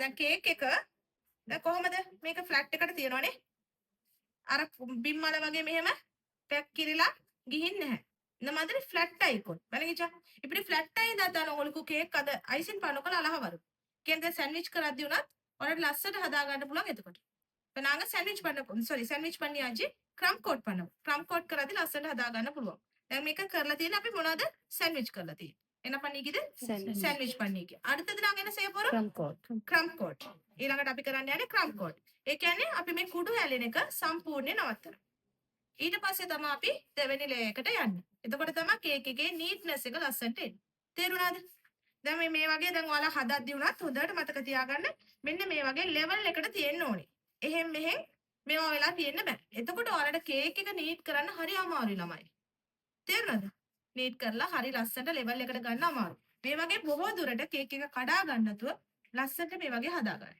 දැන් කේක් එක දැන් කොහමද මේක ෆ්ලැට් එකට තියනවනේ. අර බිම්මල වගේ මෙහෙම පැක් කිරිලා ගිහින් නැහැ. இந்த மாதிரி ஃப்ளட் ஆயிக்கும் விளங்கிச்சா. இப்படி ஃப்ளட் అయిందా உங்களுக்கு కేక్ අද අයිසින් පනකොල අලහ வரும். කියන්නේ සෑන්ඩ්විච් කරද්දී උනත් ඔයාලට ලස්සට හදා ගන්න පුළුවන් එතකොට. இப்போ நாங்க சாண்ட்விச் பண்ண சாரி சாண்ட்விச் பண்ணியாச்சு ක්‍රම් කෝට් பண்ணுவோம். ක්‍රම් කෝට් කරද්දී ලස්සට හදා ගන්න පුළුවන්. දැන් මේක කරලා තියෙන අපි මොනවද சாண்ட்விச் කරලා තියෙන්නේ. என்ன பண்ணிக்குது சாண்ட்விச் பண்ணிக்கு. அடுத்தது நாங்க என்ன செய்ய போறோம் ක්‍රම් කෝට්. ඊළඟට අපි කරන්න යන්නේ ක්‍රම් කෝට්. ඒ කියන්නේ අපි මේ කුඩු ඇලෙන එක සම්පූර්ණයෙන් නවත්තනවා. ඊට පස්සේ තමයි අපි දෙවෙනි ලේයර් එකට යන්නේ. එතකොට තමයි කේක් එකේ නීට්නස් එක ලස්සනට එන්නේ. තේරුණාද? දැන් මේ වගේ දැන් ඔයාලා හදද්දී උනත් හොඳට මතක තියාගන්න මෙන්න මේ වගේ ලෙවල් එකට තියෙන්න ඕනේ. එහෙන් මෙහෙන් මේවා වෙලා තියෙන්න බෑ. එතකොට ඔයාලට කේක් එක නීට් කරන්න හරි අමාරුයි ළමයි. තේරුණාද? නීට් කරලා හරි ලස්සනට ලෙවල් එකට ගන්න අමාරුයි. මේ වගේ බොහෝ දුරට කේක් එක කඩා ගන්න නැතුව ලස්සනට මේ වගේ හදා ගන්න.